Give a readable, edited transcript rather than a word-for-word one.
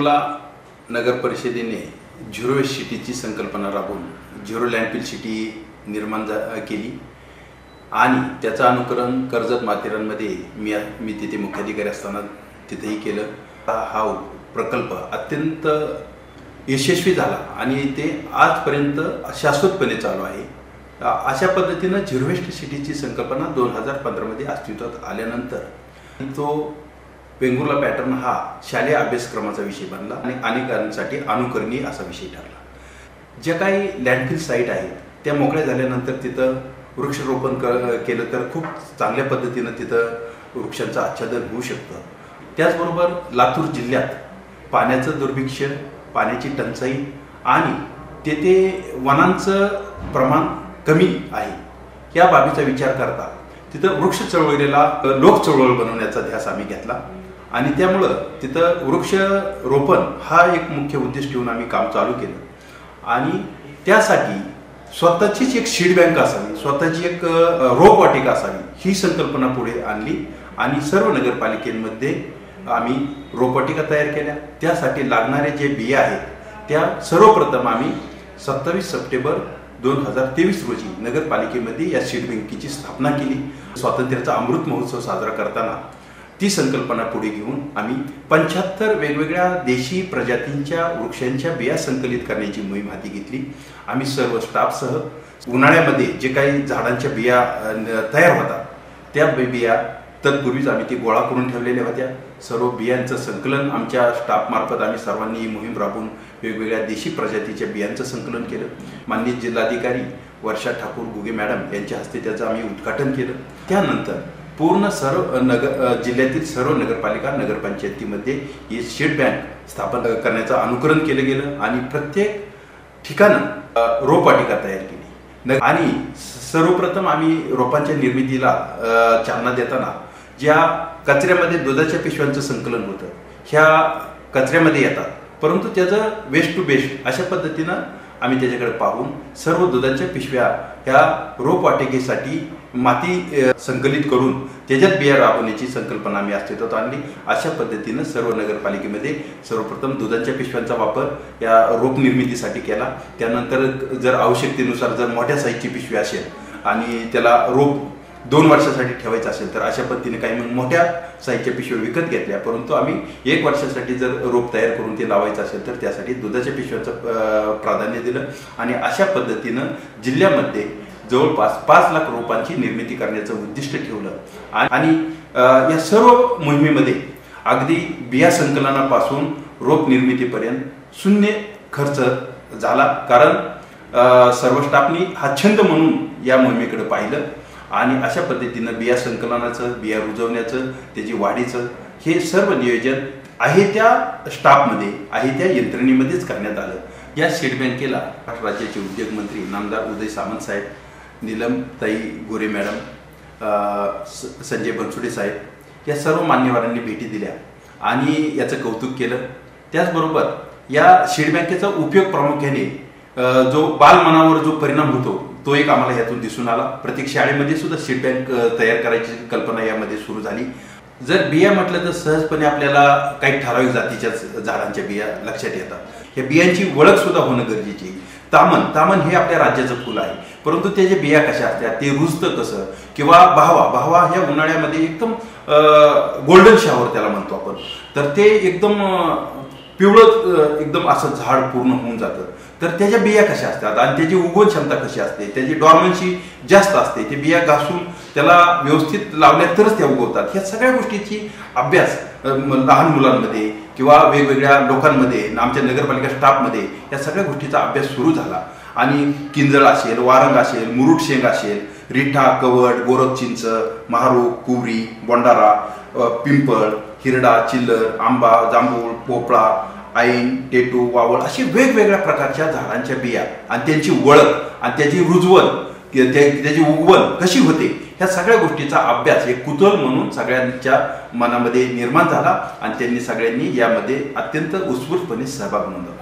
वेंगुर्ला नगर परिषदेने zero waste सिटीची संकल्पना राबवून झिरो लँडफिल सिटी निर्माण केली आणि त्याचं अनुकरण कर्जत माथेरानमध्ये मी तिथे मुख्याधिकारी असताना तिथेही केलं। हा प्रकल्प अत्यंत यशस्वी झाला आणि ते आजपर्यंत शाश्वतपणे चालू आहे। अशा पद्धतीने झिरो वेस्ट सिटीची संकल्पना 2015 मध्ये अस्तित्वात आल्यानंतर तो वेंगुर्ला पॅटर्न हा शालेय अभ्यासक्रमाचा विषय बनला आणि अनेकांसाठी अनुकरणीय असा विषय ठरला। ज्या काही लँडफिल साईट आहेत त्या मोकळ्या झाल्यानंतर तिथं वृक्षारोपण केलं तर खूप चांगल्या पद्धतीने तिथं वृक्षांचं आच्छादन होऊ शकतं। त्याचबरोबर लातूर जिल्ह्यात पाण्याचं दुर्भिक्ष्य, पाण्याची टंचाई आणि तेथे वनांचं प्रमाण कमी आहे या बाबीचा विचार करता तिथं वृक्ष चळवळीला लोक चळवळ बनवण्याचा ध्यास आम्ही घेतला आणि त्यामुळं तिथं वृक्षरोपण हा एक मुख्य उद्देश ठेवून आम्ही काम चालू केलं आणि त्यासाठी स्वतःचीच एक सीड बँक असावी, स्वतःची एक रोपवाटिका असावी ही संकल्पना पुढे आणली आणि सर्व नगरपालिकेमध्ये आम्ही रोपवाटिका तयार केल्या। त्यासाठी लागणारे जे बिया आहेत त्या सर्वप्रथम आम्ही 27 सप्टेंबर 2023 रोजी नगरपालिकेमध्ये या सीड बँकेची स्थापना केली। स्वातंत्र्याचा अमृत महोत्सव साजरा करताना ती संकल्पना पुढे घेऊन आम्ही 75 वेगवेगळ्या देशी प्रजातींच्या वृक्षांच्या बिया संकलित करण्याची मोहीम हाती घेतली। आम्ही सर्व स्टाफसह उन्हाळ्यामध्ये जे काही झाडांच्या बिया तयार होतात त्या बिया तत्पूर्वीच आम्ही ती गोळा करून ठेवलेल्या होत्या। सर्व बियांचं संकलन आमच्या स्टाफ मार्फत आम्ही सर्वांनी ही मोहीम राबवून वेगवेगळ्या देशी प्रजातीच्या बियांचं संकलन केलं। माननीय जिल्हाधिकारी वर्षा ठाकूर गुगे मॅडम यांच्या हस्ते त्याचं आम्ही उद्घाटन केलं। त्यानंतर पूर्ण सर्व जिल्ह्यातील सर्व नगरपालिका नगरपंचायतीमध्ये ही सीड बँक स्थापन करण्याचं अनुकरण केलं गेलं आणि प्रत्येक ठिकाणं रोपवाटिका तयार केली आणि सर्वप्रथम आम्ही रोपांच्या निर्मितीला चालना देताना ज्या कचऱ्यामध्ये दुधाच्या पिशव्यांचं संकलन होतं ह्या कचऱ्यामध्ये येतात, परंतु त्याचं वेस्ट टू बेस्ट अशा पद्धतीनं आम्ही त्याच्याकडे पाहून सर्व दुधाच्या पिशव्या ह्या रोपवाटिकेसाठी माती संकलित करून त्याच्यात बिया राबवण्याची संकल्पना आम्ही अस्तित्वात आणली। अशा पद्धतीनं सर्व नगरपालिकेमध्ये सर्वप्रथम दुधाच्या पिशव्यांचा वापर या रोप निर्मितीसाठी केला। त्यानंतर जर आवश्यकतेनुसार जर मोठ्या साईजची पिशवी असेल आणि त्याला रोप 2 वर्षासाठी ठेवायचं असेल तर अशा पद्धतीने काही मग मोठ्या साईजच्या पिशव्या विकत घेतल्या, परंतु आम्ही 1 वर्षासाठी जर रोप तयार करून ते लावायचं असेल तर त्यासाठी दुधाच्या पिशव्यांचं प्राधान्य दिलं आणि अशा पद्धतीनं जिल्ह्यामध्ये जवळपास 5 लाख रोपांची निर्मिती करण्याचं उद्दिष्ट ठेवलं आणि या सर्व मोहिमेमध्ये अगदी बिया संकलनापासून रोप निर्मितीपर्यंत शून्य खर्च झाला, कारण सर्व स्टाफनी हा छंद म्हणून या मोहिमेकडे पाहिलं आणि अशा पद्धतीनं बिया संकलनाचं, बिया रुजवण्याचं, त्याची वाढीचं हे सर्व नियोजन आहे त्या स्टाफमध्ये, आहे त्या यंत्रणेमध्येच करण्यात आलं। या सीड बँकेला राज्याचे उद्योगमंत्री नामदार उदय सामंत साहेब, नीलमताई गोरे मॅडम, संजय बनसोडे साहेब या सर्व मान्यवरांनी भेटी दिल्या आणि याचं कौतुक केलं। त्याचबरोबर या सीड बँकेचा उपयोग प्रामुख्याने जो बालमनावर जो परिणाम होतो तो एक आम्हाला यातून दिसून आला। प्रत्येक शाळेमध्ये सुद्धा सीड बँक तयार करायची कल्पना यामध्ये सुरू झाली। जर बिया म्हटलं तर सहजपणे आपल्याला काही ठराविक जातीच्या झाडांच्या बिया लक्षात येतात। या बियांची ओळख सुद्धा होणं गरजेची आहे। तामन हे आपल्या राज्याचं फुल आहे, परंतु त्याच्या बिया कशा असतात, ते रुजतं कसं, किंवा भावा ह्या उन्हाळ्यामध्ये एकदम गोल्डन शॉवर त्याला म्हणतो आपण, तर ते एकदम पिवळं एकदम असं झाड पूर्ण होऊन जातं, तर त्याच्या बिया कशा असतात आणि त्याची उगवण क्षमता कशी असते, त्याची डॉर्मन्सी जास्त असते, ते बिया घासून त्याला व्यवस्थित लावल्या तरच त्या उगवतात। ह्या सगळ्या गोष्टीची अभ्यास लहान मुलांमध्ये किंवा वेगवेगळ्या लोकांमध्ये, आमच्या नगरपालिका स्टाफमध्ये या सगळ्या गोष्टीचा अभ्यास सुरू झाला आणि किंजळ असेल, वारंग असेल, मुरुड शेंग असेल, रिठा, कवड, गोरख चिंच, महारू, कुवरी, बोंडारा, पिंपळ, हिरडा, चिल्लर, आंबा, जांभूळ, पोपळा, ऐन, टेटू, वावळ अशी वेगवेगळ्या प्रकारच्या झाडांच्या बिया आणि त्यांची ओळख आणि त्याची रुजवण, त्याची उगवण कशी होते ह्या सगळ्या गोष्टीचा अभ्यास एक कुतूहल म्हणून सगळ्यांच्या मनामध्ये निर्माण झाला आणि त्यांनी सगळ्यांनी यामध्ये अत्यंत उत्स्फूर्तपणे सहभाग नोंदवला।